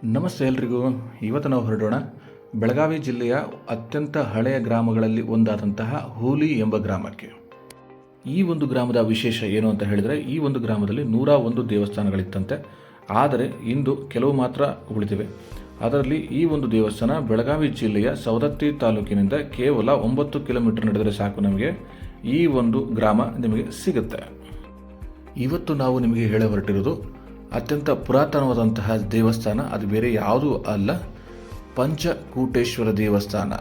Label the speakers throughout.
Speaker 1: ನಮಸ್ತೆ ಎಲ್ರಿಗೂ. ಇವತ್ತು ನಾವು ಹೊರಡೋಣ ಬೆಳಗಾವಿ ಜಿಲ್ಲೆಯ ಅತ್ಯಂತ ಹಳೆಯ ಗ್ರಾಮಗಳಲ್ಲಿ ಒಂದಾದಂತಹ ಹೂಲಿ ಎಂಬ ಗ್ರಾಮಕ್ಕೆ. ಈ ಒಂದು ಗ್ರಾಮದ ವಿಶೇಷ ಏನು ಅಂತ ಹೇಳಿದರೆ, ಈ ಒಂದು ಗ್ರಾಮದಲ್ಲಿ 101 ದೇವಸ್ಥಾನಗಳಿತ್ತಂತೆ. ಆದರೆ ಇಂದು ಕೆಲವು ಮಾತ್ರ ಉಳಿದಿವೆ. ಅದರಲ್ಲಿ ಈ ಒಂದು ದೇವಸ್ಥಾನ ಬೆಳಗಾವಿ ಜಿಲ್ಲೆಯ ಸವದತ್ತಿ ತಾಲೂಕಿನಿಂದ ಕೇವಲ 9 ಕಿಲೋಮೀಟರ್ ನಡೆದರೆ ಸಾಕು, ನಮಗೆ ಈ ಒಂದು ಗ್ರಾಮ ನಿಮಗೆ ಸಿಗುತ್ತೆ. ಇವತ್ತು ನಾವು ನಿಮಗೆ ಹೇಳ ಹೊರಟಿರೋದು ಅತ್ಯಂತ ಪುರಾತನವಾದಂತಹ ದೇವಸ್ಥಾನ. ಅದು ಬೇರೆ ಯಾವುದೂ ಅಲ್ಲ, ಪಂಚಕೂಟೇಶ್ವರ ದೇವಸ್ಥಾನ.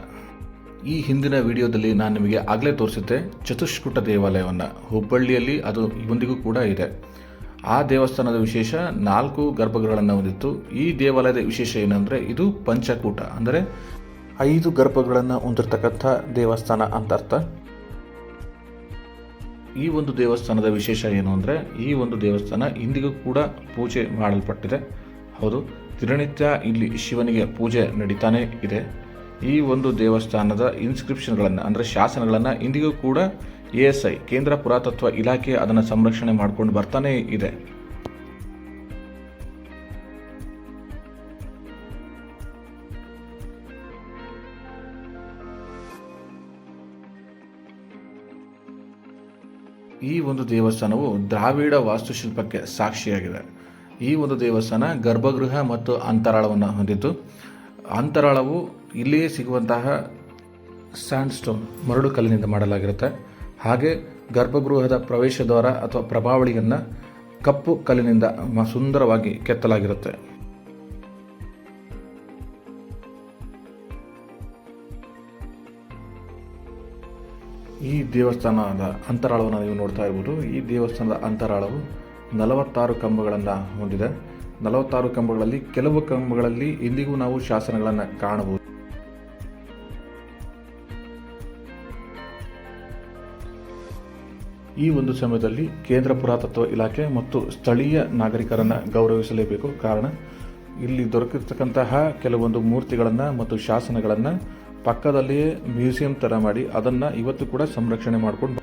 Speaker 1: ಈ ಹಿಂದಿನ ವಿಡಿಯೋದಲ್ಲಿ ನಾನು ನಿಮಗೆ ಆಗಲೇ ತೋರಿಸಿದ್ದೆ ಚತುಷ್ಕೂಟ ದೇವಾಲಯವನ್ನು. ಹುಬ್ಬಳ್ಳಿಯಲ್ಲಿ ಅದು ಇಂದಿಗೂ ಕೂಡ ಇದೆ. ಆ ದೇವಸ್ಥಾನದ ವಿಶೇಷ 4 ಗರ್ಭಗೃಹಗಳನ್ನು ಹೊಂದಿತ್ತು. ಈ ದೇವಾಲಯದ ವಿಶೇಷ ಏನಂದರೆ, ಇದು ಪಂಚಕೂಟ ಅಂದರೆ 5 ಗರ್ಭಗಳನ್ನು ಹೊಂದಿರತಕ್ಕಂಥ ದೇವಸ್ಥಾನ ಅಂತ ಅರ್ಥ. ಈ ಒಂದು ದೇವಸ್ಥಾನದ ವಿಶೇಷ ಏನು ಅಂದರೆ, ಈ ಒಂದು ದೇವಸ್ಥಾನ ಇಂದಿಗೂ ಕೂಡ ಪೂಜೆ ಮಾಡಲ್ಪಟ್ಟಿದೆ. ಹೌದು, ದಿನನಿತ್ಯ ಇಲ್ಲಿ ಶಿವನಿಗೆ ಪೂಜೆ ನಡೀತಾನೆ ಇದೆ. ಈ ಒಂದು ದೇವಸ್ಥಾನದ ಇನ್ಸ್ಕ್ರಿಪ್ಷನ್ಗಳನ್ನು ಅಂದರೆ ಶಾಸನಗಳನ್ನು ಇಂದಿಗೂ ಕೂಡ ASI ಕೇಂದ್ರ ಪುರಾತತ್ವ ಇಲಾಖೆ ಅದನ್ನು ಸಂರಕ್ಷಣೆ ಮಾಡಿಕೊಂಡು ಬರ್ತಾನೇ ಇದೆ. ಈ ಒಂದು ದೇವಸ್ಥಾನವು ದ್ರಾವಿಡ ವಾಸ್ತುಶಿಲ್ಪಕ್ಕೆ ಸಾಕ್ಷಿಯಾಗಿದೆ. ಈ ಒಂದು ದೇವಸ್ಥಾನ ಗರ್ಭಗೃಹ ಮತ್ತು ಅಂತರಾಳವನ್ನು ಹೊಂದಿದ್ದು, ಅಂತರಾಳವು ಇಲ್ಲಿಯೇ ಸಿಗುವಂತಹ ಸ್ಯಾಂಡ್ಸ್ಟೋನ್ ಮರಳು ಕಲ್ಲಿನಿಂದ ಮಾಡಲಾಗಿರುತ್ತೆ. ಹಾಗೆ ಗರ್ಭಗೃಹದ ಪ್ರವೇಶ ದ್ವಾರ ಅಥವಾ ಪ್ರಭಾವಳಿಯನ್ನು ಕಪ್ಪು ಕಲ್ಲಿನಿಂದ ಸುಂದರವಾಗಿ ಕೆತ್ತಲಾಗಿರುತ್ತೆ. ಈ ದೇವಸ್ಥಾನದ ಅಂತರಾಳವನ್ನು ನೀವು ನೋಡ್ತಾ ಇರ್ಬೋದು. ಈ ದೇವಸ್ಥಾನದ ಅಂತರಾಳವು 46 ಕಂಬಗಳನ್ನು ಹೊಂದಿದೆ. 46 ಕಂಬಗಳಲ್ಲಿ ಕೆಲವು ಕಂಬಗಳಲ್ಲಿ ಇಂದಿಗೂ ನಾವು ಶಾಸನಗಳನ್ನು ಕಾಣಬಹುದು. ಈ ಒಂದು ಸಮಯದಲ್ಲಿ ಕೇಂದ್ರ ಪುರಾತತ್ವ ಇಲಾಖೆ ಮತ್ತು ಸ್ಥಳೀಯ ನಾಗರಿಕರನ್ನು ಗೌರವಿಸಲೇಬೇಕು. ಕಾರಣ ಇಲ್ಲಿ ದೊರಕಿರ್ತಕ್ಕಂತಹ ಕೆಲವೊಂದು ಮೂರ್ತಿಗಳನ್ನು ಮತ್ತು ಶಾಸನಗಳನ್ನು ಪಕ್ಕದಲ್ಲಿಯೇ ಮ್ಯೂಸಿಯಂ ಥರ ಮಾಡಿ ಅದನ್ನು ಇವತ್ತು ಕೂಡ ಸಂರಕ್ಷಣೆ ಮಾಡಿಕೊಂಡು